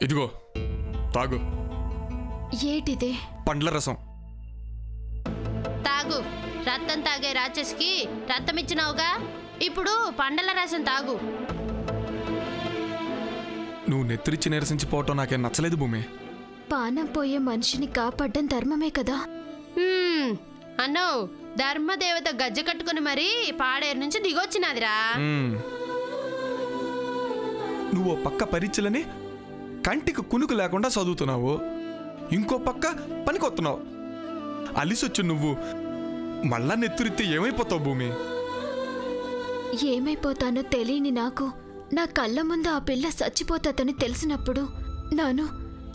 ఇదిగో తాగు. ఏటిది? పండ్ల రసం. తాగు. రక్తం తాగే రాక్షసికి రక్తం ఇచ్చినావుగా, ఇప్పుడు పండ్ల రసం తాగు. నువ్వు నెత్తిరిచ్చి నిరసించిపోవటం నాకేం నచ్చలేదు భూమి. పానం పోయే మనిషిని కాపాడ్డం ధర్మమే కదా. అన్నో, ధర్మదేవత గజ్జ కట్టుకుని మరీ పాడేరు నుంచి దిగొచ్చినదిరా. నువ్వు పక్క పరీక్షలని కంటికి కునుకు లేకుండా చదువుతున్నావు, ఇంకో పక్క పనికొస్తున్నావు. అలిసొచ్చు నువ్వు మళ్ళా నెత్తురిత్తే ఏమైపోతావు భూమి? ఏమైపోతానో తెలియని నాకు నా కళ్ళ ముందు ఆ పిల్ల చచ్చిపోతాదని తెలిసినప్పుడు,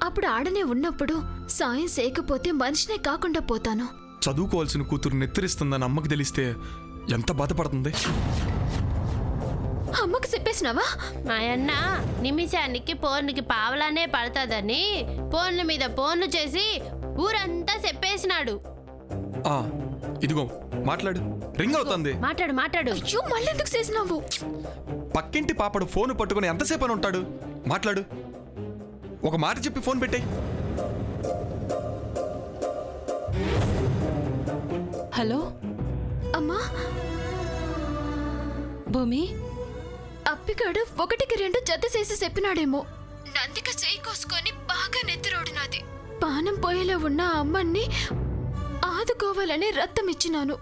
అప్పుడు ఆడనే ఉన్నప్పుడు సాయం చేయకపోతే మనిషినే కాకుండా పోతాను. చదువుకోవాల్సిన కూతురు నెత్తిరిస్తుందని అమ్మకు తెలిస్తే ఎంత బాధపడుతుంది? అమ్మకు చెప్పేసినావా? మా అన్న నిమిషానికి పోన్కి పావలానే పడతాదని పోన్ల మీద పోన్లు చేసి ఊరంతా చెప్పేసినాడు. ఇదిగో మాట్లాడు, రింగ్ అవుతుంది. మాట్లాడు. అయ్యో, మళ్ళెందుకు చేసినావు? పక్కింటి పాపడు ఫోన్ పట్టుకుని ఎంతసేపు అని ఉంటాడు? మాట్లాడు. ఒక మాట చెప్పి ఫోన్ పెట్టాయి. హలో అమ్మా, భూమి, అప్పిగాడు 1కి 2 జత చేసి చెప్పినాడేమో. నందిక చేయి కోసుకొని బాగా నెత్తిరోడినాది. పానం పోయేలా ఉన్న ఆ అమ్మని ఆదుకోవాలని రక్తం ఇచ్చినాను.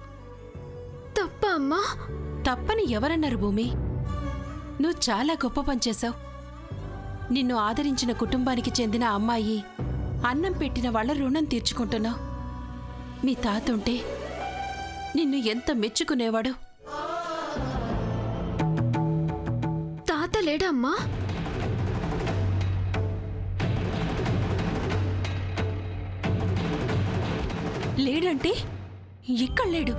తప్ప అమ్మా? తప్పని ఎవరన్నారు భూమి? నువ్వు చాలా గొప్ప పని చేశావు. నిన్ను ఆదరించిన కుటుంబానికి చెందిన అమ్మాయి అన్నం పెట్టిన వాళ్ళ రుణం తీర్చుకుంటున్నావు. మీ తాత ఉంటే నిన్ను ఎంత మెచ్చుకునేవాడు. తాత లేడమ్మా? లేడంటే ఇక్కడ లేడు,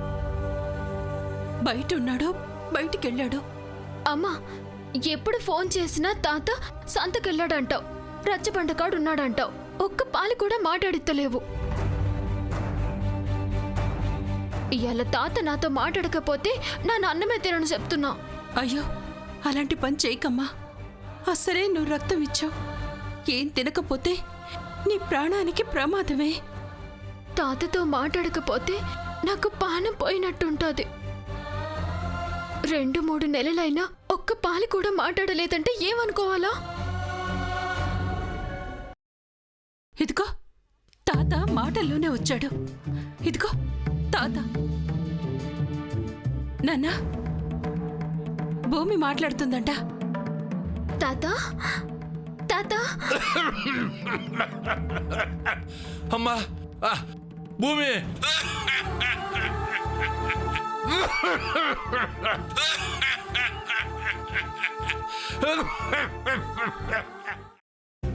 బయట ఉన్నాడు, బయటికెళ్ళాడు. అమ్మా, ఎప్పుడు ఫోన్ చేసినా తాత సంతకెళ్ళాడంటావు, రచ్చబండకాడున్నాడంటావు. ఒక్క పాలు కూడా మాట్లాడిత్తలేవు. ఇవాళ తాత నాతో మాట్లాడకపోతే నా అన్నమే తినను చెప్తున్నా. అయ్యో, అలాంటి పని చేయకమ్మా. అసలే నువ్వు రక్తం ఇచ్చావు. ఏం తినకపోతే నీ ప్రాణానికి ప్రమాదమే. తాతతో మాట్లాడకపోతే నాకు పానం పోయినట్టుంటుంది. 2-3 నెలలైనా ఒక్క పాలు కూడా మాట్లాడలేదంటే ఏమనుకోవాలా? ఇదిగో తాత మాటల్లోనే వచ్చాడు. ఇదిగో తాత. నాన్న, భూమి మాట్లాడుతుందంట. తాత, తాత. అమ్మా, భూమి,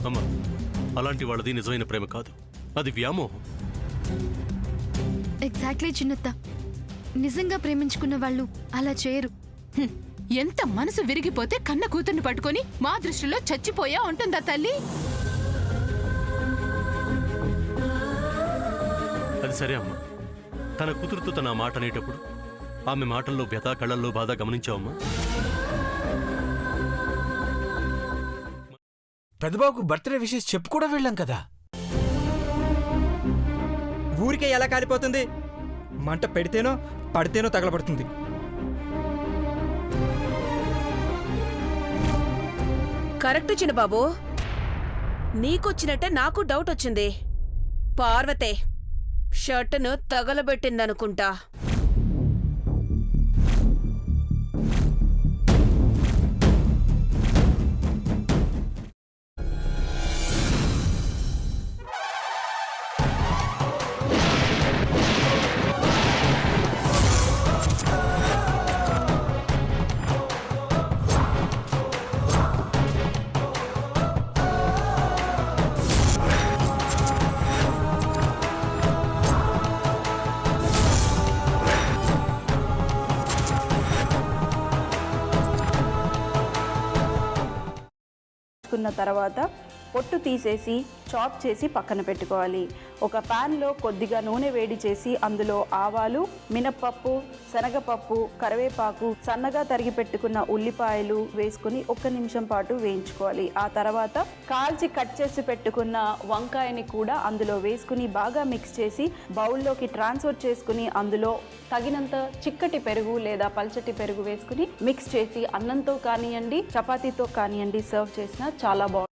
అమ్మా, అలాంటి వాళ్ళది నిజమైన ప్రేమ కాదు, అది వ్యామోహం. ఎగ్జాక్ట్లీ చిన్నత్త. నిజంగా ప్రేమించుకున్న వాళ్ళు అలా చేయరు. ఎంత మనసు విరిగిపోతే కన్న కూతుర్ని పట్టుకొని మా దృష్టిలో చచ్చిపోయా ఉంటుందా తల్లి? అది సరే అమ్మా, తన కూతురుతో తన మాట అనేటప్పుడు ఆమె మాటల్లో వ్యథ, కళ్ళల్లో బాధ గమనించావమ్మా? పెద్దబాబుకు బర్త్డే విషెస్ చెప్పు కూడా వెళ్ళాం కదా. ఊరికే ఎలా కాలిపోతుంది? మంట పెడితేనో పడితేనో తగలబడుతుంది. కరెక్ట్ చిన్నబాబు, నీకొచ్చినట్టే నాకు డౌట్ వచ్చింది. పార్వతే షర్టును తగలబెట్టిందనుకుంటా. తర్వాత పొట్టు తీసేసి చాప్ చేసి పక్కన పెట్టుకోవాలి. ఒక ప్యాన్లో కొద్దిగా నూనె వేడి చేసి అందులో ఆవాలు, మినప్పప్పు, శనగపప్పు, కరివేపాకు, సన్నగా తరిగి పెట్టుకున్న ఉల్లిపాయలు వేసుకుని 1 నిమిషం పాటు వేయించుకోవాలి. ఆ తర్వాత కాల్చి కట్ చేసి పెట్టుకున్న వంకాయని కూడా అందులో వేసుకుని బాగా మిక్స్ చేసి బౌల్లోకి ట్రాన్స్ఫర్ చేసుకుని అందులో తగినంత చిక్కటి పెరుగు లేదా పల్చటి పెరుగు వేసుకుని మిక్స్ చేసి అన్నంతో కానివ్వండి, చపాతీతో కానివ్వండి సర్వ్ చేసినా చాలా బాగుంటుంది.